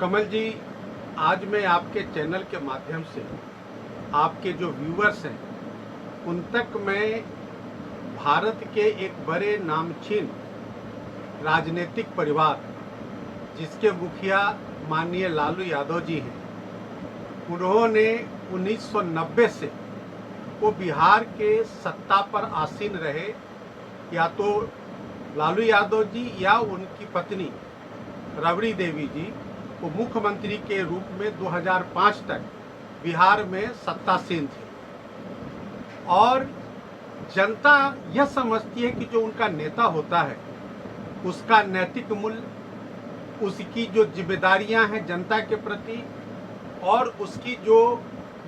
कमल जी, आज मैं आपके चैनल के माध्यम से आपके जो व्यूअर्स हैं उन तक मैं भारत के एक बड़े नामचीन राजनीतिक परिवार जिसके मुखिया माननीय लालू यादव जी हैं, उन्होंने 1990 से वो बिहार के सत्ता पर आसीन रहे। या तो लालू यादव जी या उनकी पत्नी राबड़ी देवी जी वो मुख्यमंत्री के रूप में 2005 तक बिहार में सत्तासीन थे और जनता यह समझती है कि जो उनका नेता होता है उसका नैतिक मूल्य, उसकी जो जिम्मेदारियां हैं जनता के प्रति और उसकी जो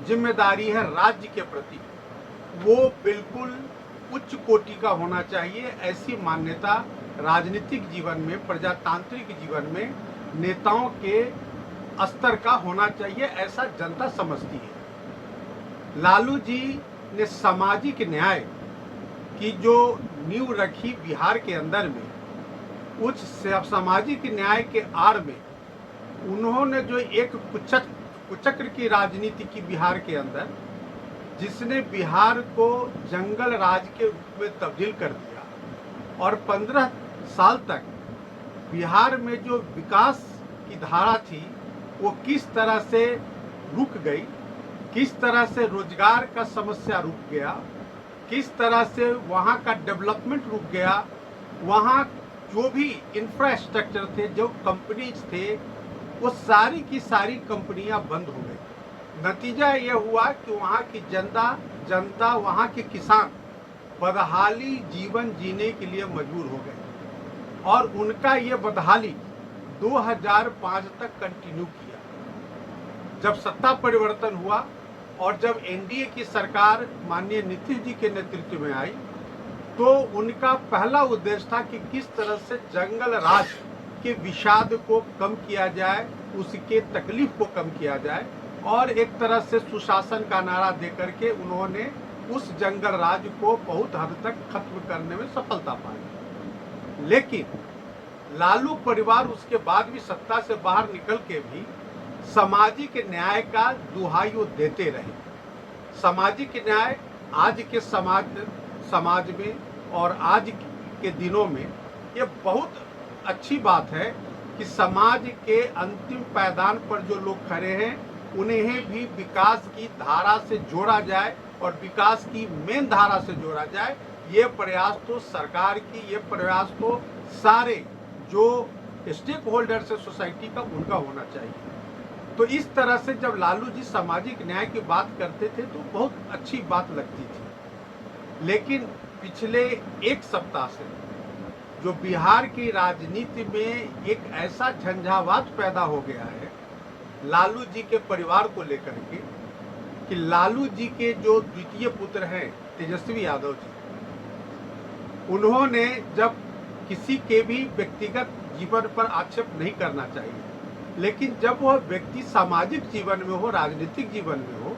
जिम्मेदारी है राज्य के प्रति, वो बिल्कुल उच्च कोटि का होना चाहिए। ऐसी मान्यता राजनीतिक जीवन में, प्रजातांत्रिक जीवन में नेताओं के स्तर का होना चाहिए, ऐसा जनता समझती है। लालू जी ने सामाजिक न्याय की जो नींव रखी बिहार के अंदर में, उस सामाजिक न्याय के आड़ में उन्होंने जो एक कुचक्र की राजनीति की बिहार के अंदर, जिसने बिहार को जंगल राज के रूप में तब्दील कर दिया और 15 साल तक बिहार में जो विकास की धारा थी वो किस तरह से रुक गई, किस तरह से रोजगार का समस्या रुक गया, किस तरह से वहाँ का डेवलपमेंट रुक गया, वहाँ जो भी इंफ्रास्ट्रक्चर थे, जो कंपनीज थे, वो सारी की सारी कंपनियां बंद हो गई। नतीजा यह हुआ कि वहाँ की जनता वहाँ के किसान बदहाली जीवन जीने के लिए मजबूर हो गए और उनका ये बदहाली 2005 तक कंटिन्यू किया। जब सत्ता परिवर्तन हुआ और जब एनडीए की सरकार माननीय नीतीश जी के नेतृत्व में आई, तो उनका पहला उद्देश्य था कि किस तरह से जंगल राज के विषाद को कम किया जाए, उसके तकलीफ को कम किया जाए और एक तरह से सुशासन का नारा देकर के उन्होंने उस जंगल राज को बहुत हद तक खत्म करने में सफलता पाई। लेकिन लालू परिवार उसके बाद भी सत्ता से बाहर निकल के भी सामाजिक न्याय का दुहाई देते रहे। सामाजिक न्याय आज के समाज में और आज के दिनों में ये बहुत अच्छी बात है कि समाज के अंतिम पायदान पर जो लोग खड़े हैं उन्हें भी विकास की धारा से जोड़ा जाए और विकास की मेन धारा से जोड़ा जाए। ये प्रयास तो सरकार की, ये प्रयास तो सारे जो स्टेक होल्डर्स है सोसाइटी का, उनका होना चाहिए। तो इस तरह से जब लालू जी सामाजिक न्याय की बात करते थे तो बहुत अच्छी बात लगती थी। लेकिन पिछले एक सप्ताह से जो बिहार की राजनीति में एक ऐसा झंझावात पैदा हो गया है लालू जी के परिवार को लेकर के कि लालू जी के जो द्वितीय पुत्र हैं तेजस्वी यादव जी, उन्होंने जब किसी के भी व्यक्तिगत जीवन पर आक्षेप नहीं करना चाहिए, लेकिन जब वह व्यक्ति सामाजिक जीवन में हो, राजनीतिक जीवन में हो,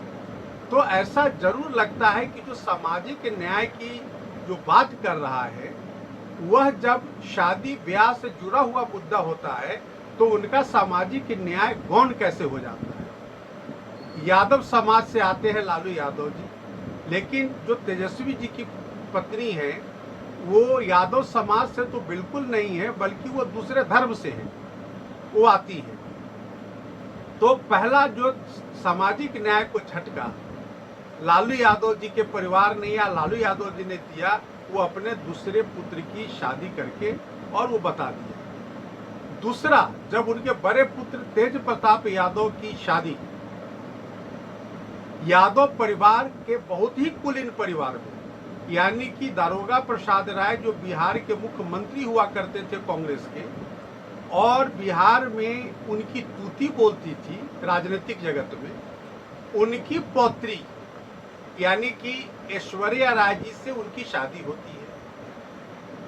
तो ऐसा जरूर लगता है कि जो सामाजिक न्याय की जो बात कर रहा है वह जब शादी ब्याह से जुड़ा हुआ मुद्दा होता है तो उनका सामाजिक न्याय गौण कैसे हो जाता है। यादव समाज से आते हैं लालू यादव जी, लेकिन जो तेजस्वी जी की पत्नी है वो यादव समाज से तो बिल्कुल नहीं है, बल्कि वो दूसरे धर्म से है, वो आती है। तो पहला जो सामाजिक न्याय को झटका लालू यादव जी के परिवार ने या लालू यादव जी ने दिया, वो अपने दूसरे पुत्र की शादी करके और वो बता दिया। दूसरा, जब उनके बड़े पुत्र तेज प्रताप यादव की शादी यादव परिवार के बहुत ही कुलीन परिवार में, यानी कि दारोगा प्रसाद राय जो बिहार के मुख्यमंत्री हुआ करते थे कांग्रेस के और बिहार में उनकी तूती बोलती थी राजनीतिक जगत में, उनकी पौत्री यानी कि ऐश्वर्या राय जी से उनकी शादी होती है।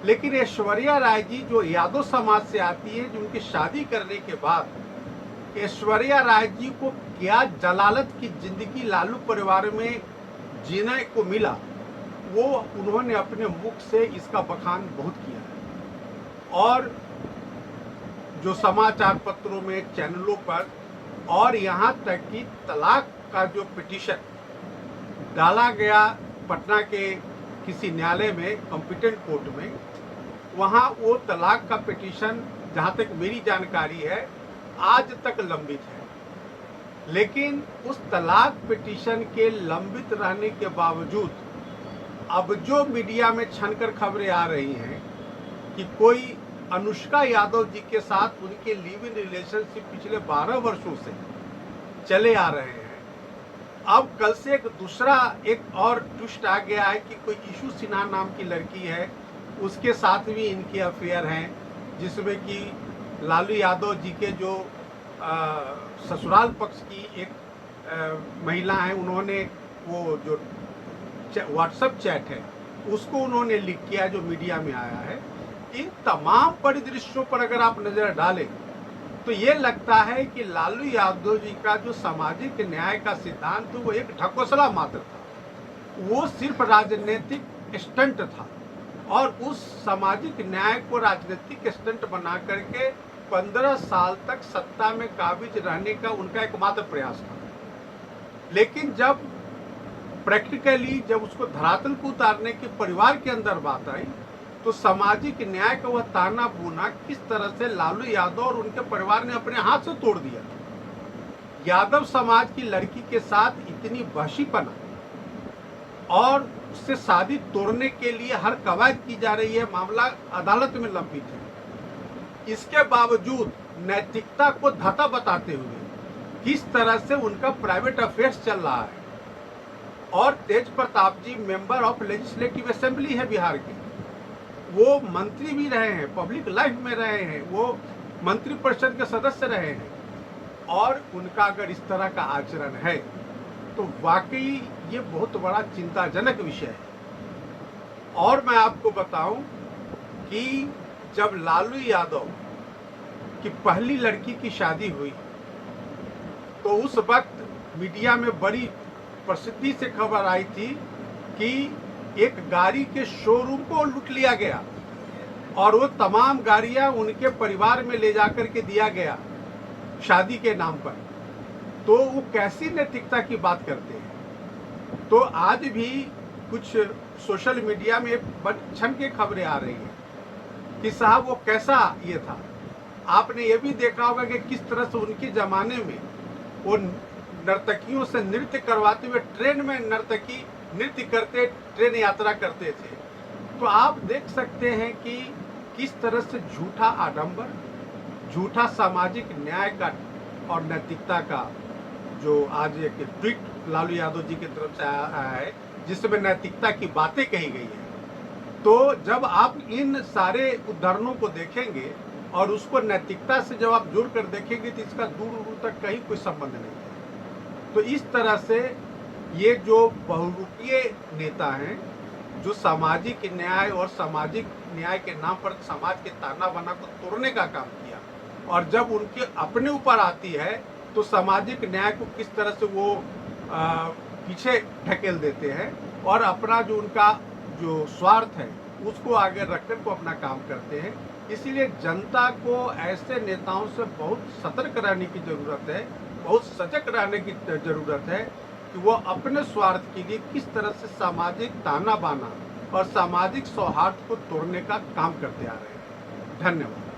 लेकिन ऐश्वर्या राय जी जो यादव समाज से आती है, जो उनकी शादी करने के बाद ऐश्वर्या राय जी को क्या जलालत की जिंदगी लालू परिवार में जीने को मिला, वो उन्होंने अपने मुख से इसका बखान बहुत किया है। और जो समाचार पत्रों में, चैनलों पर, और यहाँ तक कि तलाक का जो पिटीशन डाला गया पटना के किसी न्यायालय में, कॉम्पिटेंट कोर्ट में, वहाँ वो तलाक का पिटीशन, जहाँ तक मेरी जानकारी है, आज तक लंबित है। लेकिन उस तलाक पिटीशन के लंबित रहने के बावजूद अब जो मीडिया में छनकर खबरें आ रही हैं कि कोई अनुष्का यादव जी के साथ उनके लिव इन रिलेशनशिप पिछले 12 वर्षों से चले आ रहे हैं। अब कल से एक और ट्विस्ट आ गया है कि कोई ईशू सिन्हा नाम की लड़की है, उसके साथ भी इनके अफेयर हैं, जिसमें कि लालू यादव जी के जो ससुराल पक्ष की एक महिला हैं, उन्होंने वो जो व्हाट्सएप चैट है उसको उन्होंने लीक किया, जो मीडिया में आया है। इन तमाम परिदृश्यों पर अगर आप नजर डालें तो ये लगता है कि लालू यादव जी का जो सामाजिक न्याय का सिद्धांत वो एक ढकोसला मात्र था, वो सिर्फ राजनीतिक स्टंट था, और उस सामाजिक न्याय को राजनीतिक स्टंट बना करके 15 साल तक सत्ता में काबिज रहने का उनका एकमात्र प्रयास था। लेकिन जब प्रैक्टिकली जब उसको धरातल को उतारने की परिवार के अंदर बात आई, तो सामाजिक न्याय का वह ताना बुना किस तरह से लालू यादव और उनके परिवार ने अपने हाथ से तोड़ दिया। यादव समाज की लड़की के साथ इतनी वहशीपना और उससे शादी तोड़ने के लिए हर कवायद की जा रही है, मामला अदालत में लंबित है। इसके बावजूद नैतिकता को धता बताते हुए किस तरह से उनका प्राइवेट अफेयर्स चल रहा है। और तेज प्रताप जी मेंबर ऑफ लेजिस्लेटिव असेंबली है बिहार के, वो मंत्री भी रहे हैं, पब्लिक लाइफ में रहे हैं, वो मंत्री परिषद के सदस्य रहे हैं, और उनका अगर इस तरह का आचरण है तो वाकई ये बहुत बड़ा चिंताजनक विषय है। और मैं आपको बताऊं कि जब लालू यादव की पहली लड़की की शादी हुई तो उस वक्त मीडिया में बड़ी प्रसिद्धि से खबर आई थी कि एक गाड़ी के शोरूम को लूट लिया गया और वो तमाम गाड़ियां उनके परिवार में ले जाकर के दिया गया शादी के नाम पर। तो वो कैसी नैतिकता की बात करते हैं। तो आज भी कुछ सोशल मीडिया में छन के खबरें आ रही हैं कि साहब वो कैसा ये था। आपने ये भी देखा होगा कि किस तरह से उनके ज़माने में वो नर्तकियों से नृत्य करवाते हुए ट्रेन में नर्तकी नृत्य करते ट्रेन यात्रा करते थे। तो आप देख सकते हैं कि किस तरह से झूठा आडंबर, झूठा सामाजिक न्याय का और नैतिकता का जो आज एक ट्वीट लालू यादव जी की तरफ से आया है जिसमें नैतिकता की बातें कही गई है। तो जब आप इन सारे उदाहरणों को देखेंगे और उसको नैतिकता से जब आप जोड़ कर देखेंगे तो इसका दूर दूर तक कहीं कोई संबंध नहीं है। तो इस तरह से ये जो बहुरूपीय नेता हैं, जो सामाजिक न्याय और सामाजिक न्याय के नाम पर समाज के ताना बाना को तोड़ने का काम किया, और जब उनके अपने ऊपर आती है तो सामाजिक न्याय को किस तरह से वो पीछे ढकेल देते हैं और अपना जो उनका जो स्वार्थ है उसको आगे रखकर को अपना काम करते हैं। इसीलिए जनता को ऐसे नेताओं से बहुत सतर्क रहने की ज़रूरत है, बहुत सजग रहने की ज़रूरत है कि वो अपने स्वार्थ के लिए किस तरह से सामाजिक ताना बाना और सामाजिक सौहार्द को तोड़ने का काम करते आ रहे हैं। धन्यवाद।